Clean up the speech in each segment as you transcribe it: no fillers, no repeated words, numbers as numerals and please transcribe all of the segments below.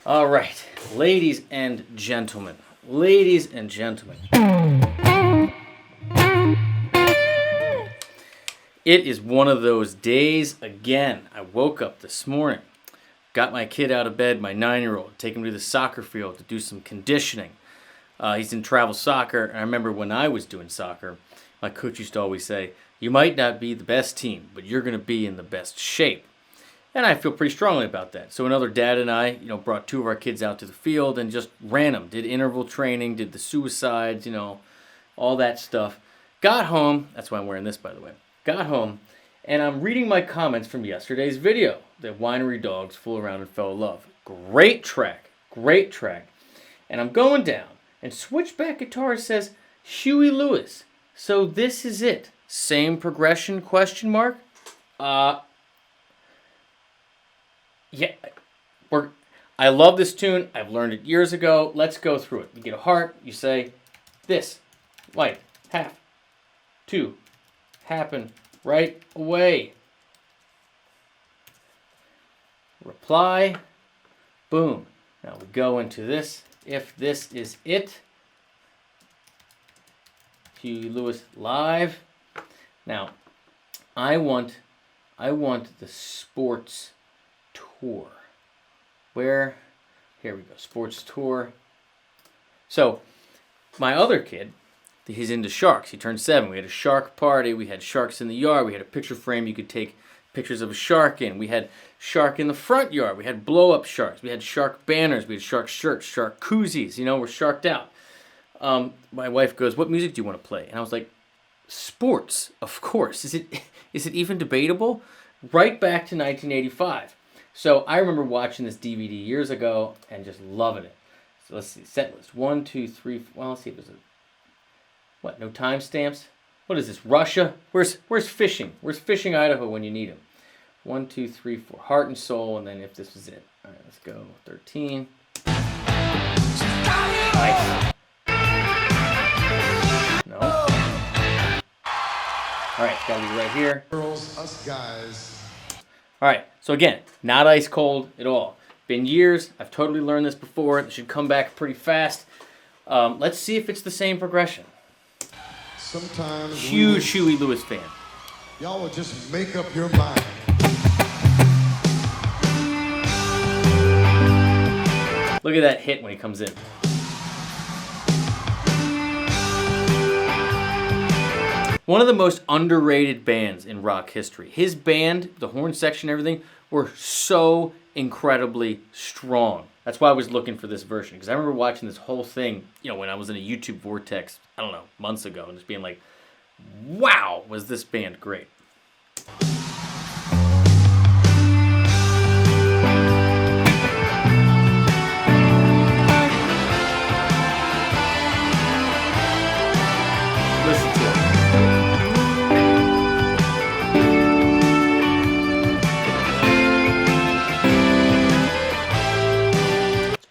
All right, ladies and gentlemen, ladies and gentlemen. It is one of those days again. I woke up this morning, got my kid out of bed, my 9-year-old, take him to the soccer field to do some conditioning. He's in travel soccer, and I remember when I was doing soccer, my coach used to always say, you might not be the best team, but you're going to be in the best shape. And I feel pretty strongly about that. So another dad and I, brought 2 of our kids out to the field and just ran them. Did interval training, did the suicides, all that stuff. Got home, that's why I'm wearing this, by the way. Got home, and I'm reading my comments from yesterday's video. The winery dogs fooled around and fell in love. Great track, great track. And I'm going down, and Switchback Guitar says, Huey Lewis. So this is it. Same progression, question mark? Yeah, I love this tune. I've learned it years ago. Let's go through it. You get a heart. You say, this, like, have to happen right away. Reply, boom. Now we go into this. If this is it, Huey Lewis live. Now, I want the sports tour. Where? Here we go. Sports tour. So, my other kid, he's into sharks. He turned 7. We had a shark party. We had sharks in the yard. We had a picture frame you could take pictures of a shark in. We had shark in the front yard. We had blow-up sharks. We had shark banners. We had shark shirts, shark koozies. We're sharked out. My wife goes, what music do you want to play? And I was like, sports, of course. Is it even debatable? Right back to 1985. So I remember watching this DVD years ago and just loving it. So let's see, set list 1, 2, 3. Well, let's see if there's no timestamps. What is this? Russia? Where's fishing? Where's Fishing, Idaho when you need them? 1, 2, 3, 4. Heart and Soul, and then if this was it. All right, let's go. 13. Nice. No. All right, it's got to be right here. Girls, us guys. All right, so again, not ice cold at all. Been years. I've totally learned this before. It should come back pretty fast. Let's see if it's the same progression. Sometimes huge Huey Lewis fan. Y'all will just make up your mind. Look at that hit when he comes in. One of the most underrated bands in rock history. His band, the horn section, everything, were so incredibly strong. That's why I was looking for this version, because I remember watching this whole thing, when I was in a YouTube vortex, I don't know, months ago, and just being like, wow, was this band great. Listen to it.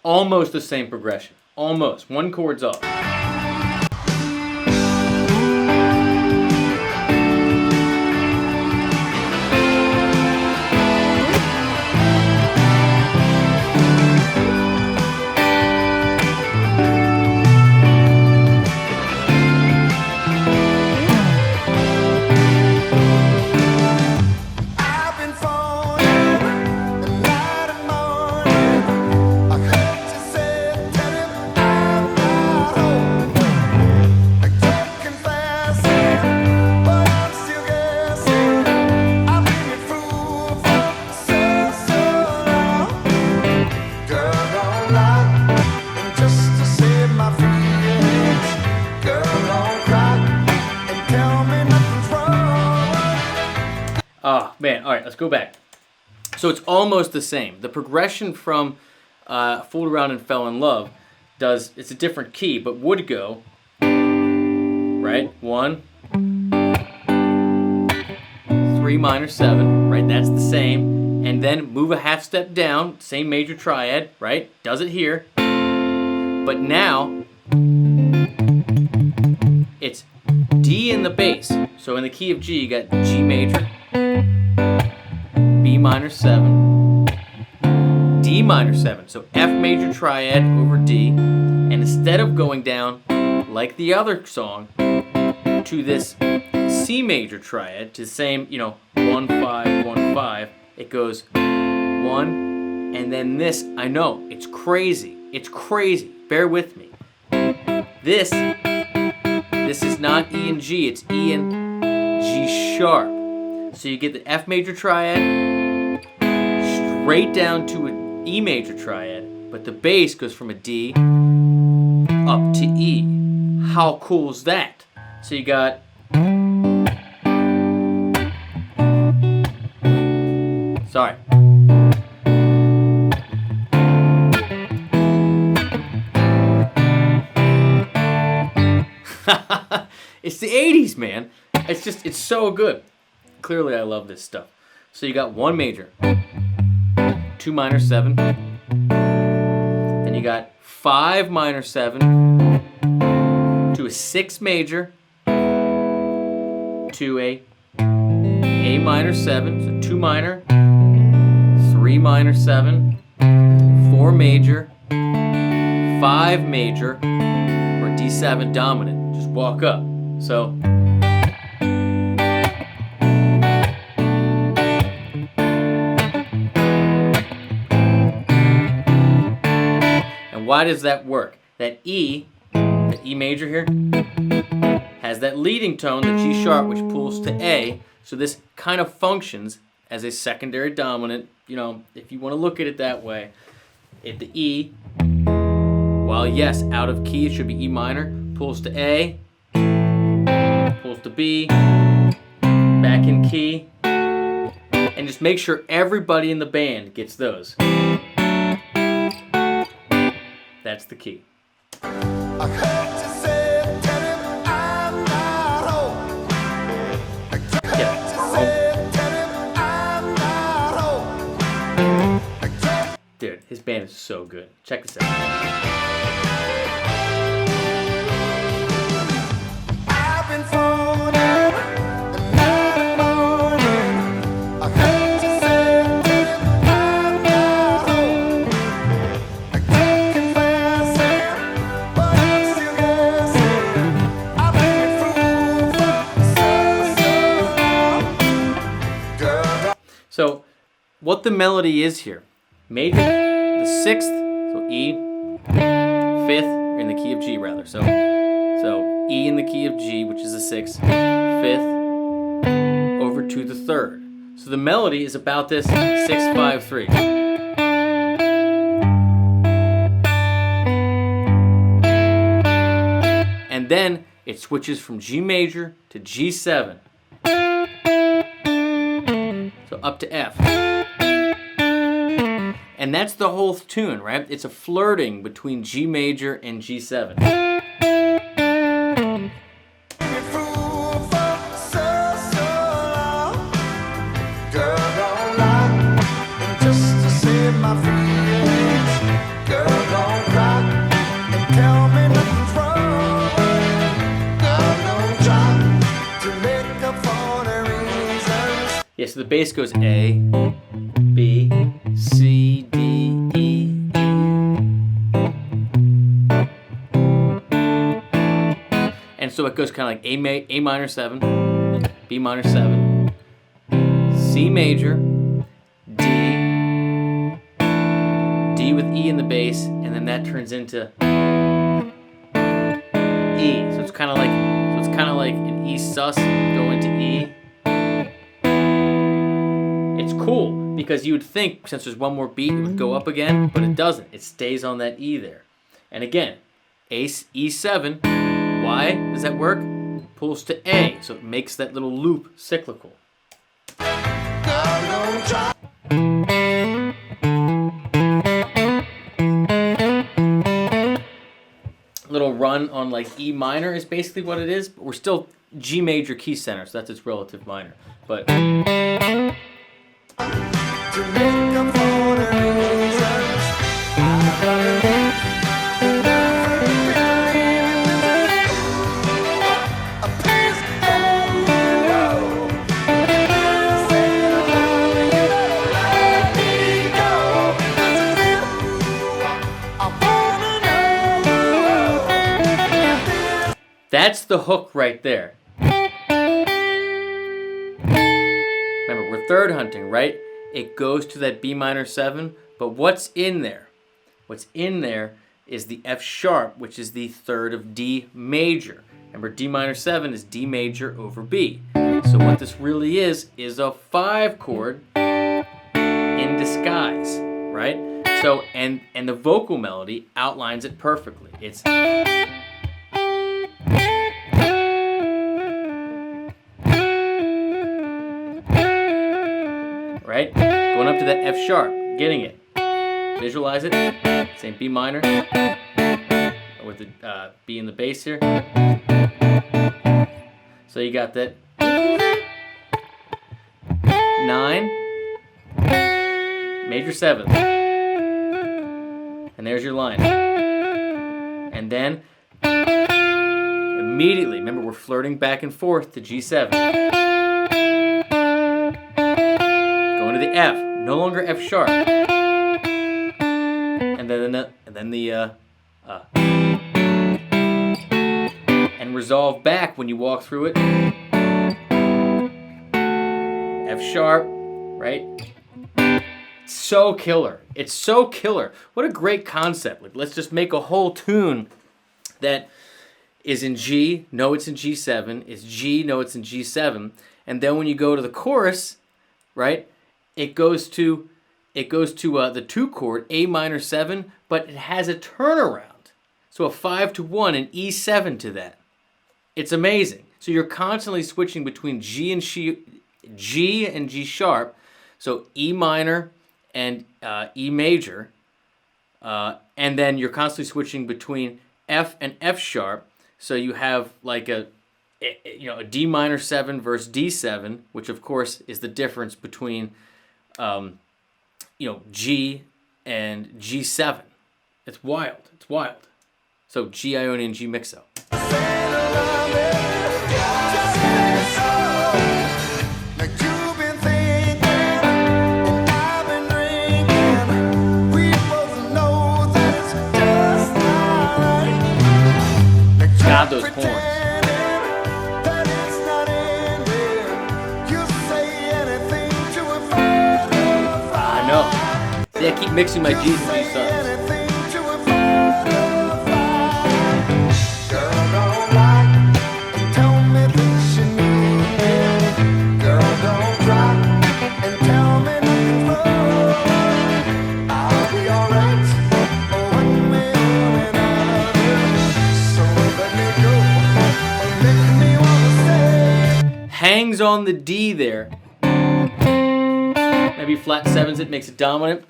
Almost the same progression. Almost. 1 chord's off. Oh, man. All right, let's go back. So it's almost the same. The progression from Fooled Around and Fell in Love it's a different key, but would go, right? 1, 3 minor 7, right? That's the same. And then move a half step down, same major triad, right? Does it here. But now, it's D in the bass. So in the key of G, you got G major, B minor 7, D minor 7. So F major triad over D, and instead of going down like the other song to this C major triad, to the same, 1 5 1 5, it goes 1, and then this. I know it's crazy. It's crazy. Bear with me. This is not E and G. It's E and G sharp. So you get the F major triad straight down to an E major triad, but the bass goes from a D up to E. How cool is that? So you got sorry. It's the 80s, man. It's so good. Clearly, I love this stuff. So you got 1 major, 2 minor 7, then you got 5 minor 7 to a 6 major to a minor 7, so 2 minor, 3 minor 7, 4 major, 5 major, or D7 dominant. Just walk up. So why does that work? That E major here, has that leading tone, the G sharp, which pulls to A. So this kind of functions as a secondary dominant, if you want to look at it that way. The E, while yes, out of key, it should be E minor, pulls to A, pulls to B, back in key, and just make sure everybody in the band gets those. That's the key. I heard you say, tell him I'm not home. I heard you say, tell him I'm not home. Dude, his band is so good. Check this out. I've been phoning and not moaning. I heard you say, tell him I'm not home. I can't confess it, but I'm still guessing. I've been fooled for so long. Girl, So, what the melody is here, major, the 6th, so E, 5th, in the key of G rather. So E in the key of G, which is the 6th, 5th, over to the 3rd. So the melody is about this 6 5 3. And then it switches from G major to G7. So up to F. And that's the whole tune, right? It's a flirting between G major and G7. been fooled for so long. Girl, don't lie, and just to save my feelings. Girl, don't cry and tell me nothing's wrong. Girl, don't try to make up for the reasons. Yeah, so the bass goes A, B, C, D, E, E. And so it goes kind of like A minor 7, B minor 7, C major, D, D with E in the bass, and then that turns into E. So it's kind of like an E sus going to E. It's cool because you would think since there's one more beat it would go up again, but it doesn't. It stays on that E there. And again, E7. Why does that work? Pulls to A, so it makes that little loop cyclical. Girl, don't try. Little run on like E minor is basically what it is, but we're still G major key center, so that's its relative minor. But To make up for the reasons. A piece of you. Say you love me, let me go. That's the hook right there. Remember, we're third hunting, right? It goes to that B minor 7, but what's in there? What's in there is the F sharp, which is the third of D major. Remember, D minor 7 is D major over B. So what this really is a 5 chord in disguise, right? So, and the vocal melody outlines it perfectly. It's right? Going up to that F sharp, getting it. Visualize it. Same B minor with the B in the bass here. So you got that 9, major 7, and there's your line. And then immediately, remember we're flirting back and forth to G7. Going to the F, no longer F sharp. And then the and resolve back when you walk through it. F sharp, right? It's so killer. It's so killer. What a great concept. Like, let's just make a whole tune that is in G, no it's in G7, is G, no it's in G7, and then when you go to the chorus, right, it goes to the 2 chord, A minor 7, but it has a turnaround. So a 5 to 1 and E7 to that. It's amazing. So you're constantly switching between G and G sharp. So E minor and E major. And then you're constantly switching between F and F sharp. So you have like a D minor 7 versus D7, which of course is the difference between G and G7. It's wild. It's wild. So G Ionian, G mixo. God, those horns. I know. See, I keep mixing my G's and G subs. Hangs on the D there. Maybe flat 7s, it makes it dominant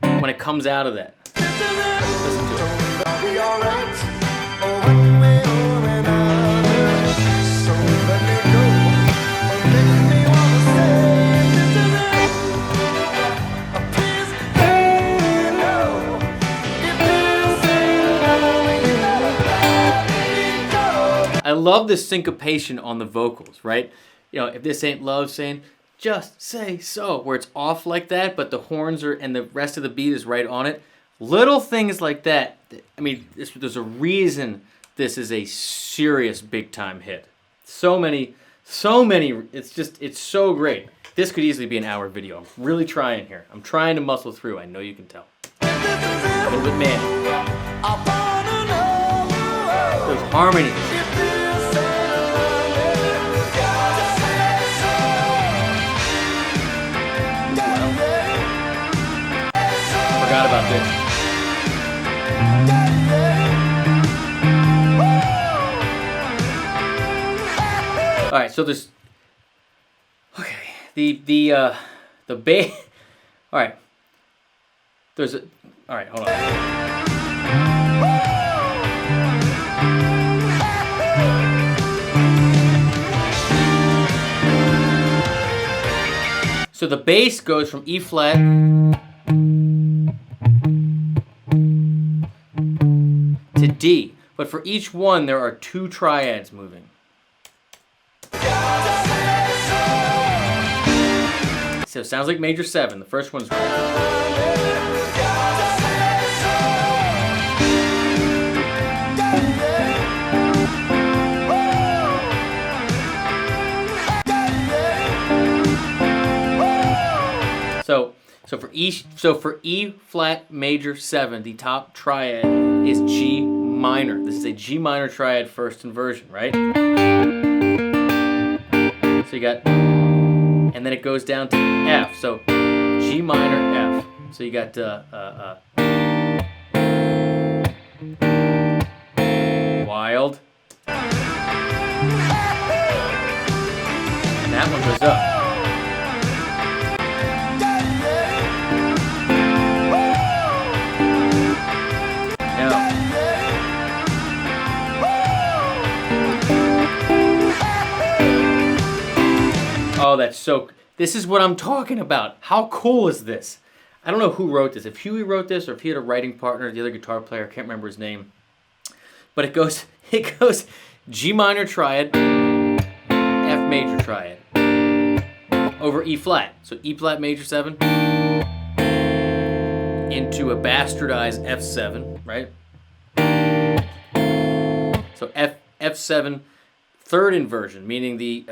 when it comes out of that. Listen to I love the syncopation on the vocals, right? If this ain't love, saying, just say so, where it's off like that, but the horns are, and the rest of the beat is right on it. Little things like that. I mean, there's a reason this is a serious big time hit. So many, it's so great. This could easily be an hour video. I'm really trying here. I'm trying to muscle through. I know you can tell. But man, those harmonies. Forgot about this. All right, so there's the bass. All right, there's a. All right, hold on. So the bass goes from E flat to D, but for each one there are 2 triads moving. So it sounds like major 7. The first one's So for E flat major 7, the top triad is G minor. This is a G minor triad first inversion, right? So you got, and then it goes down to F. So G minor F. So you got wild. And that one goes up. Oh, that's so... This is what I'm talking about. How cool is this? I don't know who wrote this. If Huey wrote this or if he had a writing partner, the other guitar player, I can't remember his name. But it goes G minor triad, F major triad, over E flat. So E flat major 7 into a bastardized F7, right? So F7 third inversion, meaning the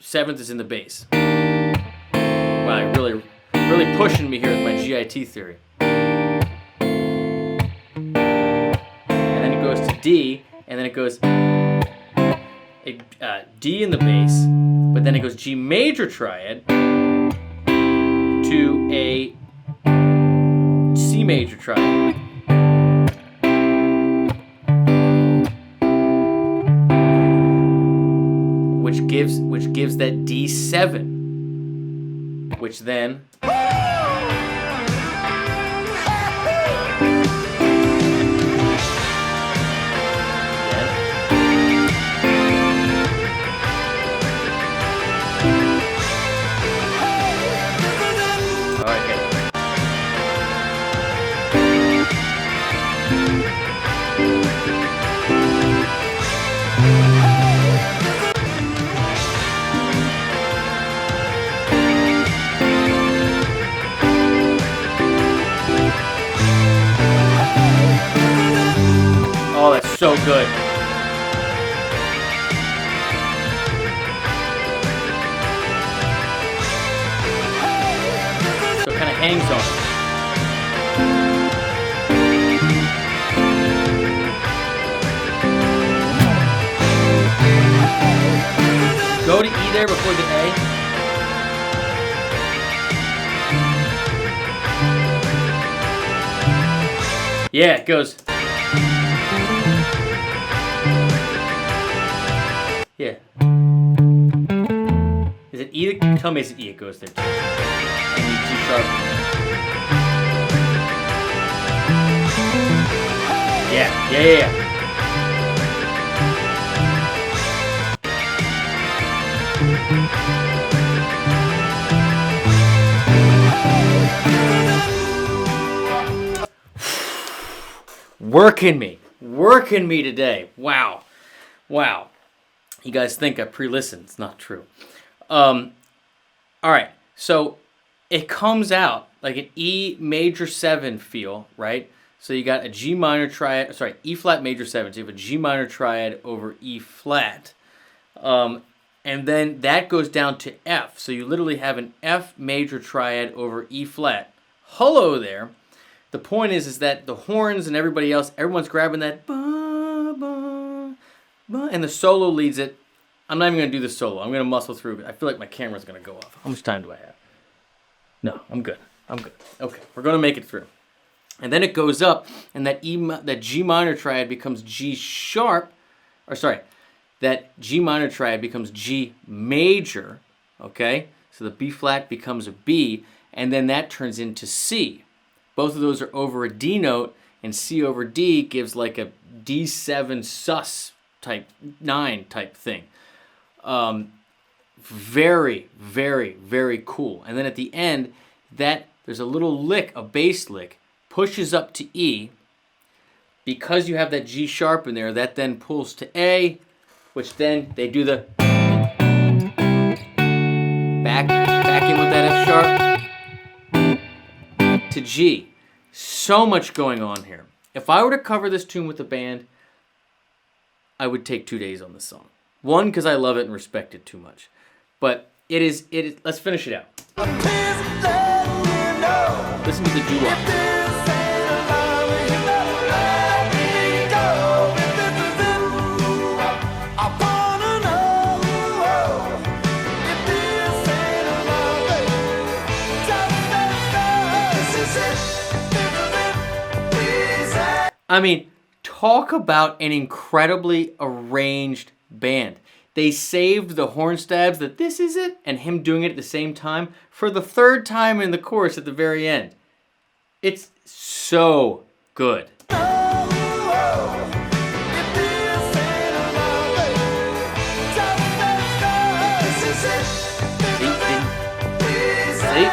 7th is in the bass. Wow, you're really pushing me here with my GIT theory. And then it goes to D, and then it goes D in the bass, but then it goes G major triad to a C major triad. Which gives that D7, which then oh, that's so good. So it kind of hangs on. Go to E there before the A. Yeah, it goes. Yeah. Is it E? Tell me it's E. It goes there too. And you G sharp. Yeah. Working me today. Wow. You guys think I pre-listened. It's not true. All right. So it comes out like an E major 7 feel, right? So you got a G minor triad, E flat major 7. So you have a G minor triad over E flat. And then that goes down to F. So you literally have an F major triad over E flat. Hello there. The point is that the horns and everybody else, everyone's grabbing that ba, ba, ba, and the solo leads it. I'm not even going to do the solo. I'm going to muscle through. I feel like my camera's going to go off. How much time do I have? No, I'm good. Okay, we're going to make it through. And then it goes up, and that G minor triad becomes G sharp, that G minor triad becomes G major, okay? So the B flat becomes a B, and then that turns into C. Both of those are over a D note, and C over D gives like a D7 sus type 9 type thing. Very, very, very cool. And then at the end, there's a little lick, a bass lick, pushes up to E. Because you have that G sharp in there, that then pulls to A, which then they do the back in with that F sharp to G. So much going on here. If I were to cover this tune with a band, I would take 2 days on this song. One, because I love it and respect it too much. But it is, let's finish it out. Listen to the doo-wop. This ain't a love, you better let me go. If this is it, I wanna know. If this ain't a love, just let go. This is it, please. I mean, talk about an incredibly arranged band. They saved the horn stabs that this is it and him doing it at the same time for the third time in the chorus at the very end. It's so good. See?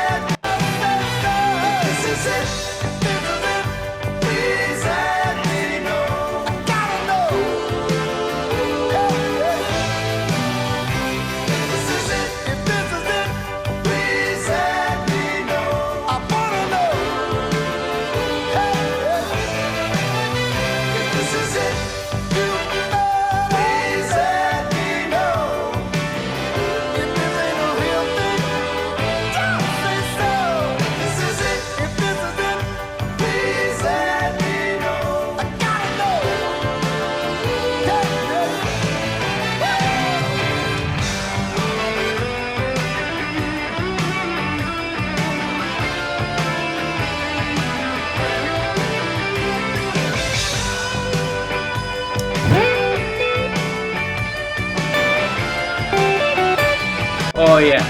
Oh yeah.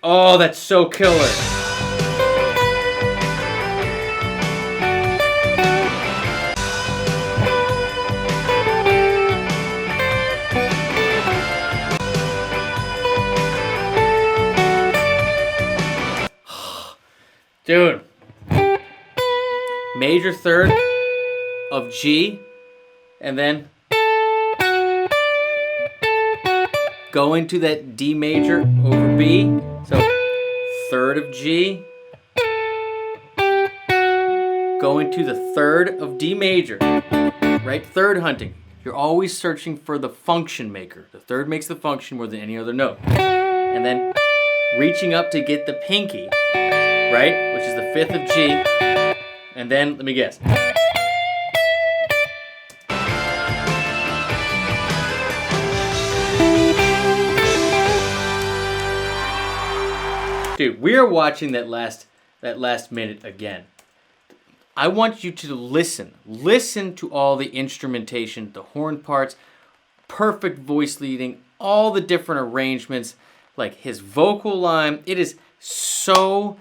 Oh, that's so killer. Dude. Major third of G, and then go into that D major over B. So third of G, go into the third of D major, right? Third hunting. You're always searching for the function maker. The third makes the function more than any other note. And then reaching up to get the pinky, right? Which is the fifth of G. And then, let me guess. Dude, we are watching that last minute again. I want you to listen. Listen to all the instrumentation, the horn parts, perfect voice leading, all the different arrangements, like his vocal line. It is so,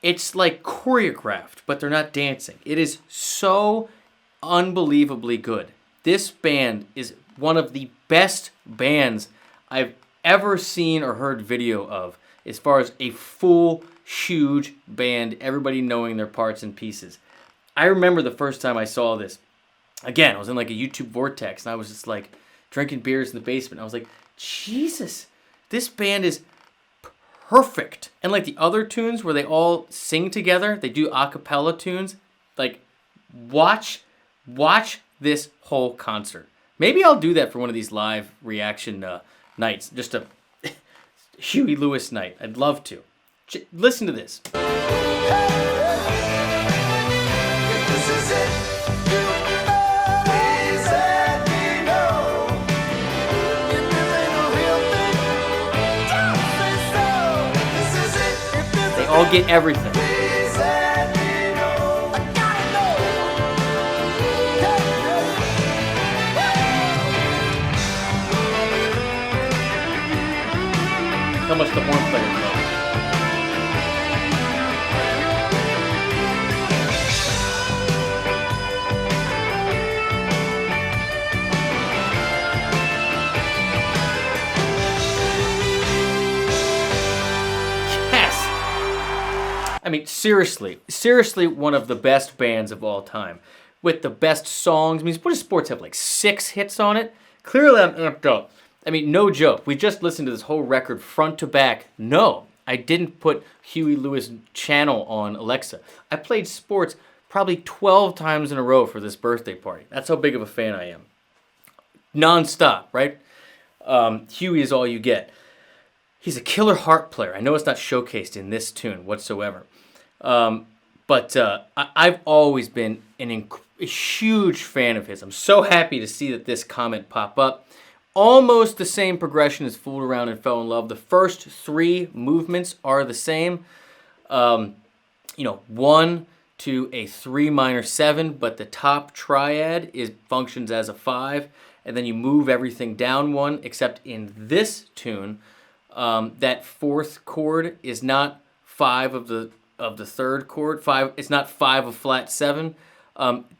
it's like choreographed, but they're not dancing. It is so unbelievably good. This band is one of the best bands I've ever seen or heard video of, as far as a full, huge band, everybody knowing their parts and pieces. I remember the first time I saw this. Again, I was in like a YouTube vortex, and I was just like drinking beers in the basement. I was like, Jesus, this band is perfect. And like the other tunes where they all sing together, they do a cappella tunes. Like, watch this whole concert. Maybe I'll do that for one of these live reaction nights. Just a Huey Lewis night. I'd love to. Listen to this. They all get everything. How much the horn players know. Yes! I mean, seriously one of the best bands of all time. With the best songs. I mean, what does Sports have, like 6 hits on it? Clearly I'm amped up. I mean, no joke. We just listened to this whole record front to back. No, I didn't put Huey Lewis channel on Alexa. I played Sports probably 12 times in a row for this birthday party. That's how big of a fan I am. Non-stop, right? Huey is all you get. He's a killer harp player. I know it's not showcased in this tune whatsoever. But I've always been a huge fan of his. I'm so happy to see that this comment pop up. Almost the same progression as Fooled Around and Fell in Love. The first 3 movements are the same. 1 to a 3 minor 7, but the top triad functions as a 5, and then you move everything down 1, except in this tune, that 4th chord is not 5 of the 3rd chord. 5. It's not 5 of flat 7.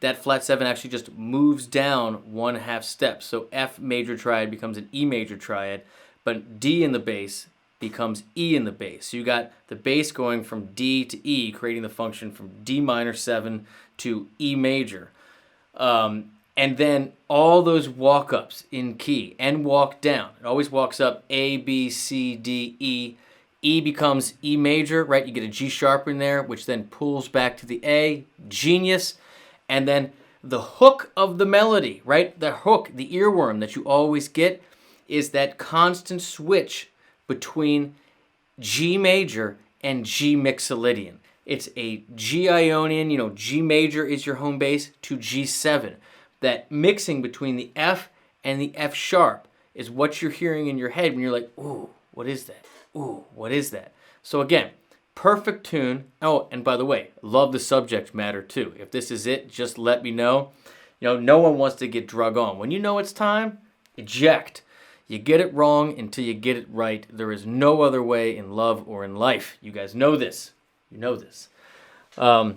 That flat 7 actually just moves down 1/2 step. So F major triad becomes an E major triad, but D in the bass becomes E in the bass. So you got the bass going from D to E, creating the function from D minor 7 to E major. And then all those walk-ups in key and walk down. It always walks up A, B, C, D, E. E becomes E major, right? You get a G sharp in there, which then pulls back to the A. Genius. And then the hook of the melody, right? The hook, the earworm that you always get is that constant switch between G major and G mixolydian. It's a G Ionian, G major is your home bass, to G7. That mixing between the F and the F sharp is what you're hearing in your head when you're like, ooh, what is that? Ooh, what is that? So again, perfect tune. Oh, and by the way, love the subject matter too. If this is it, just let me know. No one wants to get drug on. When you know it's time, eject. You get it wrong until you get it right. There is no other way in love or in life. You guys know this. You know this. But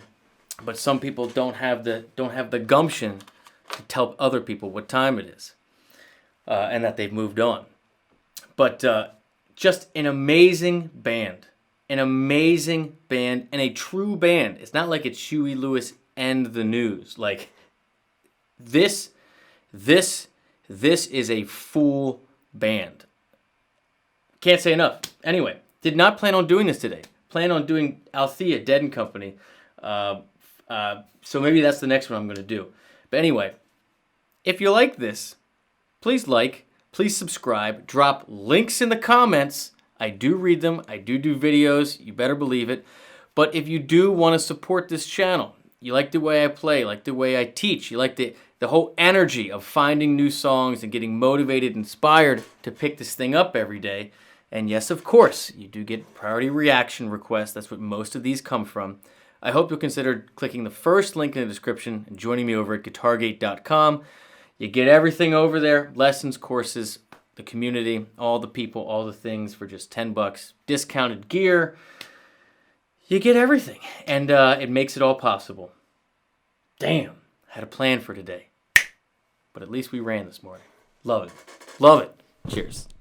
some people don't have the gumption to tell other people what time it is, and that they've moved on. But just an amazing band. An amazing band and a true band. It's not like it's Huey Lewis and the News. Like, this is a full band. Can't say enough. Anyway, did not plan on doing this today. Plan on doing Althea, Dead and Company. So maybe that's the next one I'm going to do. But anyway, if you like this, please subscribe, drop links in the comments. I do read them. I do videos. You better believe it. But if you do want to support this channel, you like the way I play, like the way I teach, you like the whole energy of finding new songs and getting motivated, inspired to pick this thing up every day. And yes, of course, you do get priority reaction requests. That's what most of these come from. I hope you'll consider clicking the first link in the description and joining me over at guitargate.com. You get everything over there, lessons, courses, the community, all the people, all the things for just $10. Discounted gear. You get everything, and it makes it all possible. Damn, had a plan for today. But at least we ran this morning. Love it. Love it. Cheers.